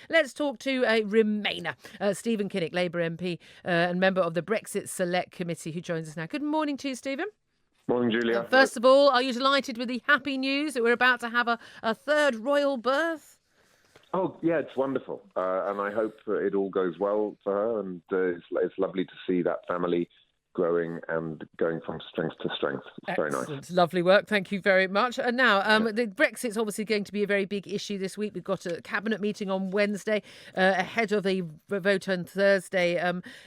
Let's talk to a Remainer, Stephen Kinnock, Labour MP and member of the Brexit Select Committee, who joins us now. Good morning to you, Stephen. Morning, Julia. First of all, are you delighted with the happy news that we're about to have a third royal birth? Oh, yeah, it's wonderful. And I hope it all goes well for her. And it's lovely to see that family growing and going from strength to strength. It's very nice. Excellent. Lovely work. Thank you very much. And now, the Brexit's obviously going to be a very big issue this week. We've got a cabinet meeting on Wednesday ahead of the vote on Thursday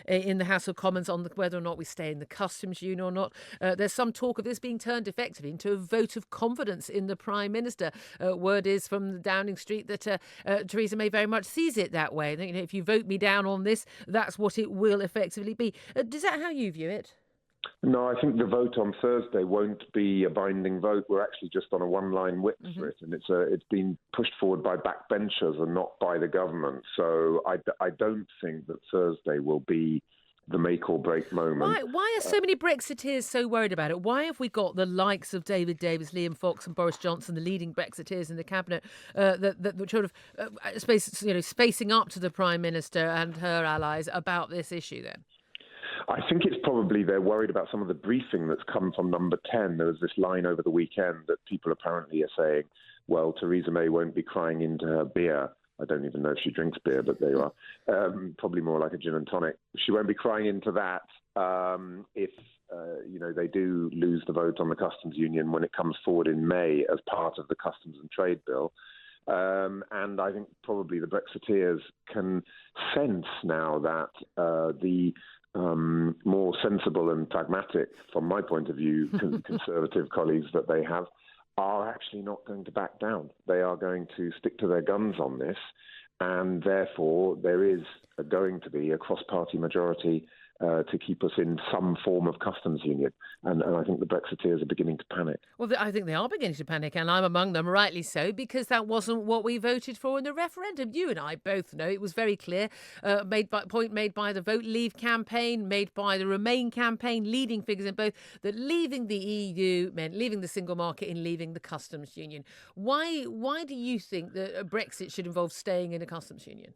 in the House of Commons on whether or not we stay in the customs union or not. There's some talk of this being turned effectively into a vote of confidence in the Prime Minister. Word is from the Downing Street that Theresa May very much sees it that way. You know, if you vote me down on this, that's what it will effectively be. Is that how you view it? No, I think the vote on Thursday won't be a binding vote. We're actually just on a one-line whip for it, and it's been pushed forward by backbenchers and not by the government. So I don't think that Thursday will be the make or break moment. Why are so many Brexiteers so worried about it? Why have we got the likes of David Davis, Liam Fox, and Boris Johnson, the leading Brexiteers in the cabinet, that sort of spacing up to the Prime Minister and her allies about this issue? Then I think it's probably they're worried about some of the briefing that's come from Number 10. There was this line over the weekend that people apparently are saying, well, Theresa May won't be crying into her beer. I don't even know if she drinks beer, but there you are. Probably more like a gin and tonic. She won't be crying into that if they do lose the vote on the customs union when it comes forward in May as part of the customs and trade bill. And I think probably the Brexiteers can sense now that the more sensible and pragmatic, from my point of view, conservative colleagues that they have are actually not going to back down. They are going to stick to their guns on this, and therefore there is going to be a cross-party majority to keep us in some form of customs union. And I think the Brexiteers are beginning to panic. Well, I think they are beginning to panic, and I'm among them, rightly so, because that wasn't what we voted for in the referendum. You and I both know it was very clear, made by the Vote Leave campaign, made by the Remain campaign, leading figures in both, that leaving the EU meant leaving the single market and leaving the customs union. Why do you think that Brexit should involve staying in a customs union?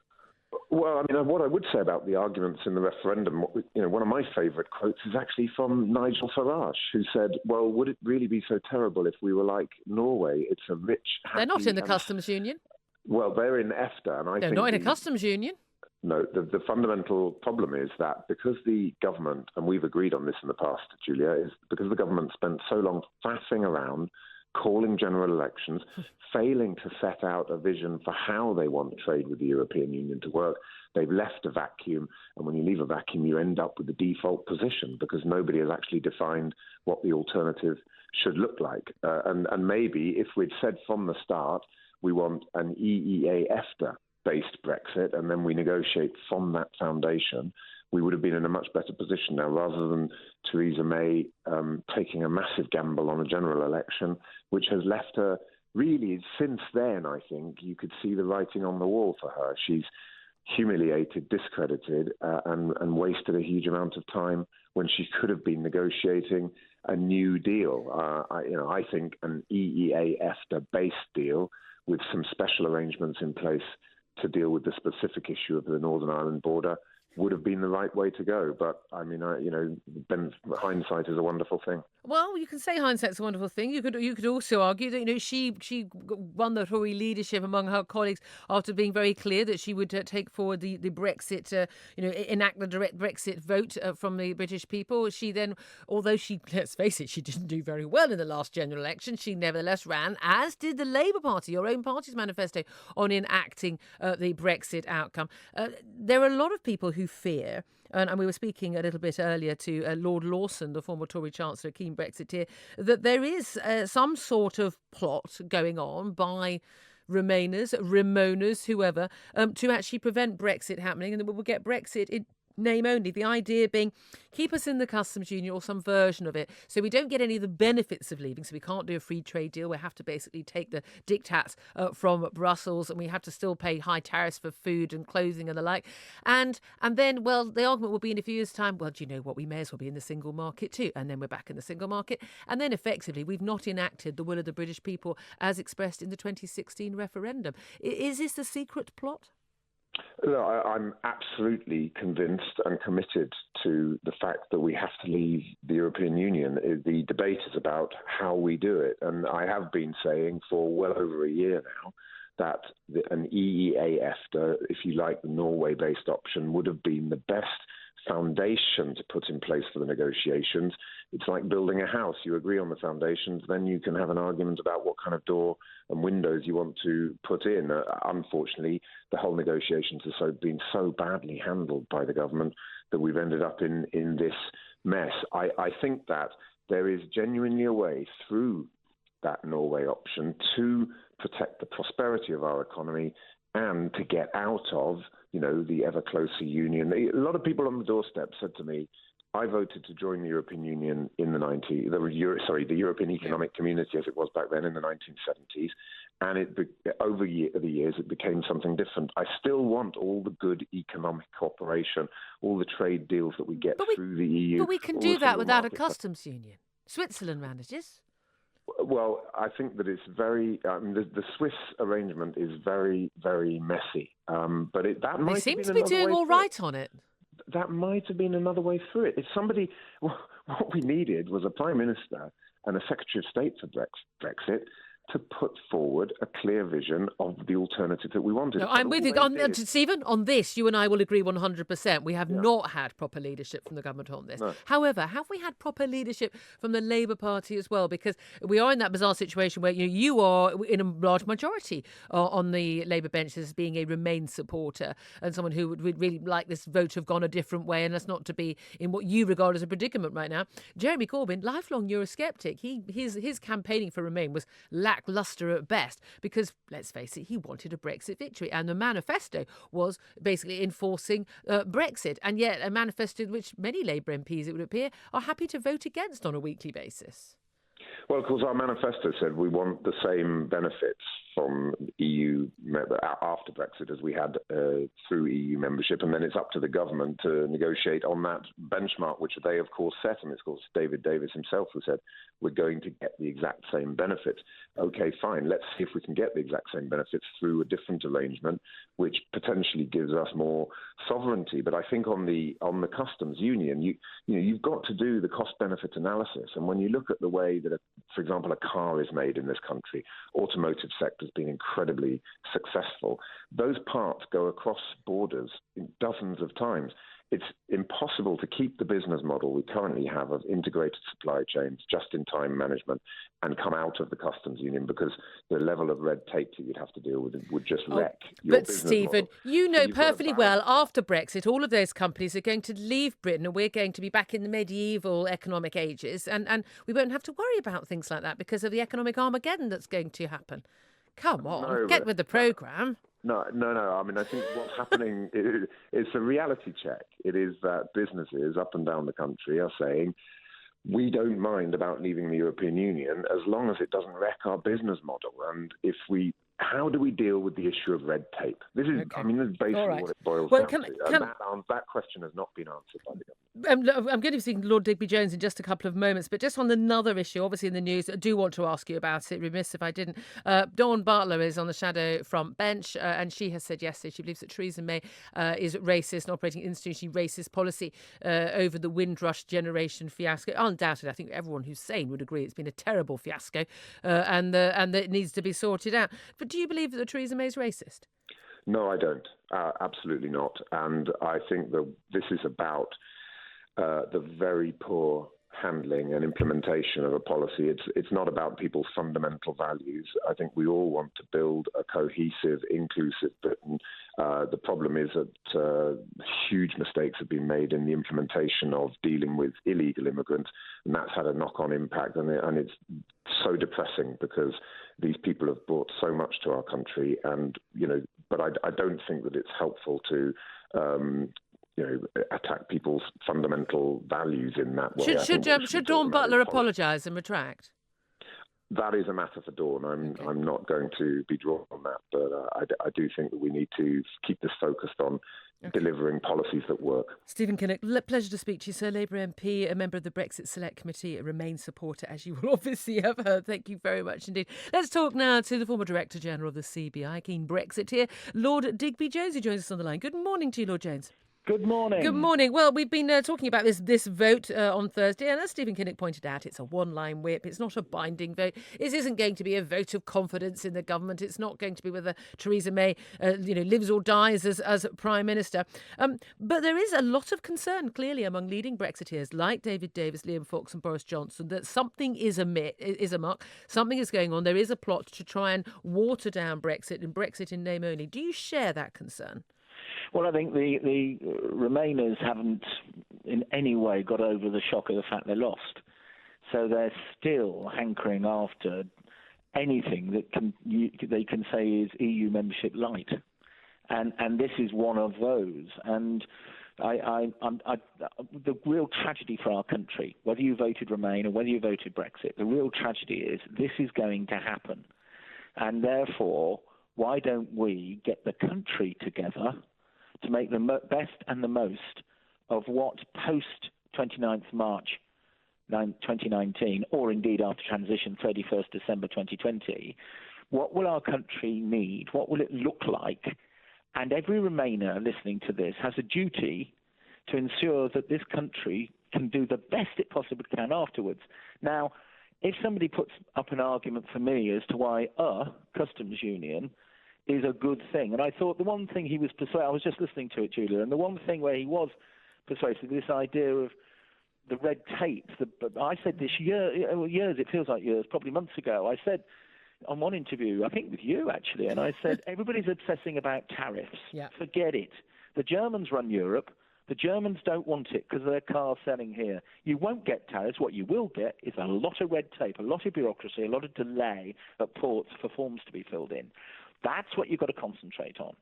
Well, I mean, what I would say about the arguments in the referendum, one of my favourite quotes is actually from Nigel Farage, who said, well, would it really be so terrible if we were like Norway? It's a rich, happy... They're not in the customs union. Well, they're in EFTA, and They're not in a customs union. No, the fundamental problem is that because the government, and we've agreed on this in the past, Julia, is because the government spent so long faffing around, calling general elections, failing to set out a vision for how they want trade with the European Union to work. They've left a vacuum, and when you leave a vacuum, you end up with the default position because nobody has actually defined what the alternative should look like. And maybe if we'd said from the start we want an EEA-EFTA-based Brexit, and then we negotiate from that foundation, we would have been in a much better position now, rather than Theresa May taking a massive gamble on a general election, which has left her really, since then, I think, you could see the writing on the wall for her. She's humiliated, discredited, and wasted a huge amount of time when she could have been negotiating a new deal. I think an EEA-EFTA-based deal with some special arrangements in place to deal with the specific issue of the Northern Ireland border would have been the right way to go. But, I mean, hindsight is a wonderful thing. Well, you can say hindsight's a wonderful thing. You could also argue that she won the Tory leadership among her colleagues after being very clear that she would take forward the Brexit, enact the direct Brexit vote from the British people. She then, although let's face it, she didn't do very well in the last general election, she nevertheless ran, as did the Labour Party, your own party's manifesto, on enacting the Brexit outcome. There are a lot of people who fear, and we were speaking a little bit earlier to Lord Lawson, the former Tory Chancellor, keen Brexiteer, that there is some sort of plot going on by Remainers, Remoaners, whoever, to actually prevent Brexit happening, and that we will get Brexit in name only. The idea being keep us in the customs union or some version of it, so we don't get any of the benefits of leaving. So we can't do a free trade deal. We have to basically take the diktats from Brussels, and we have to still pay high tariffs for food and clothing and the like. And then, well, the argument will be in a few years' time, well, do you know what? We may as well be in the single market too. And then we're back in the single market. And then effectively, we've not enacted the will of the British people as expressed in the 2016 referendum. Is this the secret plot? Look, I'm absolutely convinced and committed to the fact that we have to leave the European Union. The debate is about how we do it. And I have been saying for well over a year now that an EEA EFTA, if you like, the Norway-based option, would have been the best foundation to put in place for the negotiations. It's like building a house. You agree on the foundations, then you can have an argument about what kind of door and windows you want to put in. Unfortunately, the whole negotiations have been so badly handled by the government that we've ended up in this mess. I think that there is genuinely a way through that Norway option to protect the prosperity of our economy and to get out of, the ever closer union. A lot of people on the doorstep said to me, I voted to join the European Union in the European Economic Community as it was back then in the 1970s. And over the years, it became something different. I still want all the good economic cooperation, all the trade deals that we get through the EU. But we can do that without a customs union. Switzerland manages. Well, I think that it's very the Swiss arrangement is very, very messy. But that might they seem to be doing all right on it. That might have been another way through it. If somebody, what we needed was a prime minister and a secretary of state for Brexit to put forward a clear vision of the alternative that we wanted. No, I'm with you. Stephen, on this, you and I will agree 100%. We have not had proper leadership from the government on this. No. However, have we had proper leadership from the Labour Party as well? Because we are in that bizarre situation where you are in a large majority on the Labour bench as being a Remain supporter and someone who would really like this vote to have gone a different way, and that's not to be in what you regard as a predicament right now. Jeremy Corbyn, lifelong Eurosceptic, his campaigning for Remain was lacklustre at best because, let's face it, he wanted a Brexit victory, and the manifesto was basically enforcing Brexit, and yet a manifesto which many Labour MPs, it would appear, are happy to vote against on a weekly basis. Well, of course, our manifesto said we want the same benefits from EU after Brexit as we had through EU membership, and then it's up to the government to negotiate on that benchmark, which they, of course, set. And it's, of course, David Davis himself who said we're going to get the exact same benefits. Okay, fine. Let's see if we can get the exact same benefits through a different arrangement, which potentially gives us more sovereignty. But I think on the customs union, you've got to do the cost-benefit analysis. And when you look at the way that, for example, a car is made in this country, automotive sector has been incredibly successful. Those parts go across borders dozens of times. It's impossible to keep the business model we currently have of integrated supply chains, just-in-time management, and come out of the customs union because the level of red tape that you'd have to deal with would just wreck your business model. But, Stephen, you know perfectly well, after Brexit, all of those companies are going to leave Britain and we're going to be back in the medieval economic ages, and we won't have to worry about things like that because of the economic Armageddon that's going to happen. Come on, get with the programme. No. I mean, I think what's happening is a reality check. It is that businesses up and down the country are saying, we don't mind about leaving the European Union as long as it doesn't wreck our business model. And how do we deal with the issue of red tape? This is, okay. This is basically what it boils down to. That question has not been answered by the government. I'm going to be speaking to Lord Digby Jones in just a couple of moments, but just on another issue, obviously in the news, I do want to ask you about it. Remiss if I didn't. Dawn Butler is on the shadow front bench, and she has said yesterday she believes that Theresa May is racist and operating institutionally racist policy over the Windrush generation fiasco. Undoubtedly, I think everyone who's sane would agree it's been a terrible fiasco, and that it needs to be sorted out. But do you believe that Theresa May is racist? No, I don't. Absolutely not. And I think that this is about the very poor handling and implementation of a policy. It's not about people's fundamental values. I think we all want to build a cohesive, inclusive Britain. The problem is that huge mistakes have been made in the implementation of dealing with illegal immigrants, and that's had a knock-on impact. And it's so depressing because these people have brought so much to our country, and but I don't think that it's helpful to attack people's fundamental values in that way. Should Dawn Butler apologise and retract? That is a matter for Dawn. I'm not going to be drawn on that, but I do think that we need to keep this focused on delivering policies that work. Stephen Kinnock, pleasure to speak to you, sir. Labour MP, a member of the Brexit Select Committee, a Remain supporter, as you will obviously have heard. Thank you very much indeed. Let's talk now to the former Director General of the CBI, keen Brexiteer Lord Digby Jones, who joins us on the line. Good morning to you, Lord Jones. Good morning. Good morning. Well, we've been talking about this vote on Thursday, and as Stephen Kinnock pointed out, it's a one-line whip. It's not a binding vote. This isn't going to be a vote of confidence in the government. It's not going to be whether Theresa May, lives or dies as Prime Minister. But there is a lot of concern, clearly, among leading Brexiteers like David Davis, Liam Fox, and Boris Johnson, that something is amiss. Something is going on. There is a plot to try and water down Brexit and Brexit in name only. Do you share that concern? Well, I think the Remainers haven't in any way got over the shock of the fact they lost. So they're still hankering after anything that they can say is EU membership light. And this is one of those. And the real tragedy for our country, whether you voted Remain or whether you voted Brexit, the real tragedy is this is going to happen. And therefore, why don't we get the country together to make the best and the most of what post 29th March 2019, or indeed after transition 31st December 2020, what will our country need? What will it look like? And every Remainer listening to this has a duty to ensure that this country can do the best it possibly can afterwards. Now, if somebody puts up an argument for me as to why a customs union is a good thing. And I thought the one thing he was persuasive, I was just listening to it, Julia, and the one thing where he was persuasive, this idea of the red tape. I said this years, it feels like years, probably months ago, I said on one interview, I think with you actually, and I said, everybody's obsessing about tariffs. Yeah. Forget it. The Germans run Europe. The Germans don't want it because their cars selling here. You won't get tariffs. What you will get is a lot of red tape, a lot of bureaucracy, a lot of delay at ports for forms to be filled in. That's what you've got to concentrate on.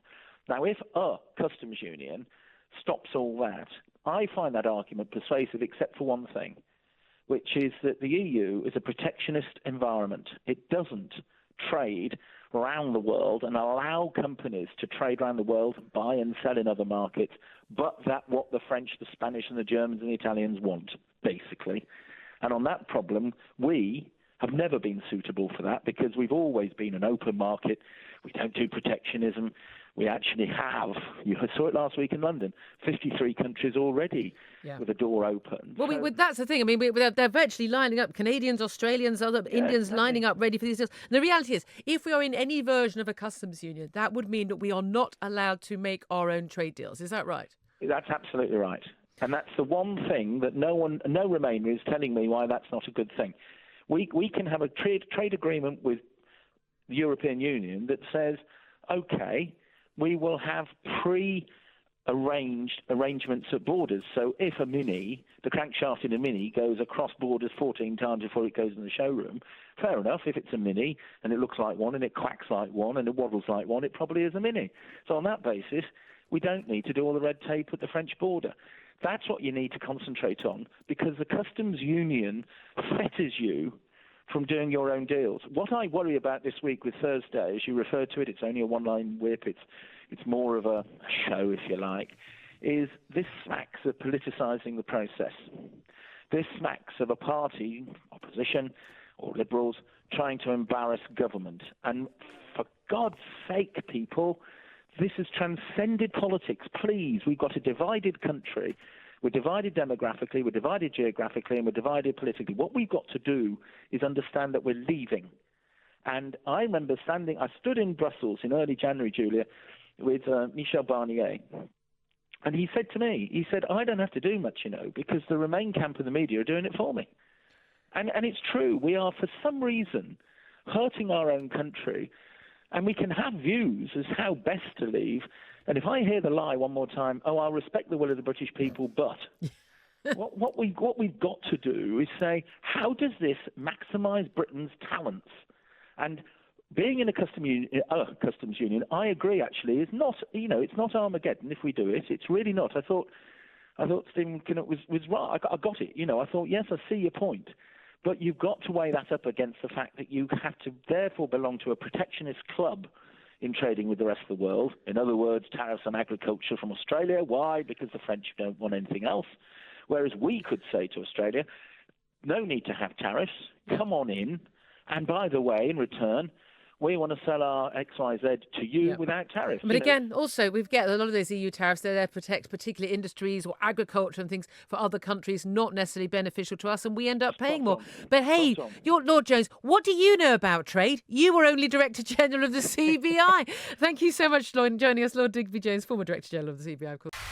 Now, if a customs union stops all that, I find that argument persuasive except for one thing, which is that the EU is a protectionist environment. It doesn't trade around the world and allow companies to trade around the world, buy and sell in other markets, but that what the French, the Spanish and the Germans and the Italians want, basically. And on that problem, we have never been suitable for that because we've always been an open market. We don't do protectionism. We actually have, you saw it last week in London, 53 countries already with a door open. Well, that's the thing. I mean, they're virtually lining up, Canadians, Australians, other Indians lining up ready for these deals. And the reality is, if we are in any version of a customs union, that would mean that we are not allowed to make our own trade deals. Is that right? That's absolutely right. And that's the one thing that no Remainer is telling me why that's not a good thing. We can have a trade agreement with the European Union that says, okay, we will have arrangements at borders. So if the crankshaft in a Mini goes across borders 14 times before it goes in the showroom, fair enough. If it's a Mini and it looks like one and it quacks like one and it waddles like one, it probably is a Mini. So on that basis, we don't need to do all the red tape at the French border. That's what you need to concentrate on because the customs union fetters you from doing your own deals. What I worry about this week with Thursday, as you referred to it, it's only a one-line whip, it's more of a show, if you like, is this smacks of politicising the process. This smacks of a party, opposition or Liberals, trying to embarrass government. And for God's sake, people, this has transcended politics. Please, we've got a divided country. We're divided demographically, we're divided geographically, and we're divided politically. What we've got to do is understand that we're leaving. And I remember I stood in Brussels in early January, Julia, with Michel Barnier. And he said to me, I don't have to do much, because the Remain camp and the media are doing it for me. And it's true. We are, for some reason, hurting our own country. And we can have views as how best to leave. And if I hear the lie one more time, I'll respect the will of the British people, but what we've got to do is say, how does this maximise Britain's talents? And being in a customs union, I agree, actually, is not, it's not Armageddon if we do it. It's really not. I thought Stephen Kinnock was right. I got it. I thought, yes, I see your point. But you've got to weigh that up against the fact that you have to therefore belong to a protectionist club in trading with the rest of the world. In other words, tariffs on agriculture from Australia. Why? Because the French don't want anything else. Whereas we could say to Australia, no need to have tariffs, come on in, and by the way, in return, we want to sell our XYZ to you without tariffs. But again, also, we've got a lot of those EU tariffs. They're there to protect particular industries or agriculture and things for other countries, not necessarily beneficial to us, and we end up paying more. But hey, you're Lord Jones, what do you know about trade? You were only Director General of the CBI. Thank you so much for joining us, Lord Digby Jones, former Director General of the CBI, of course.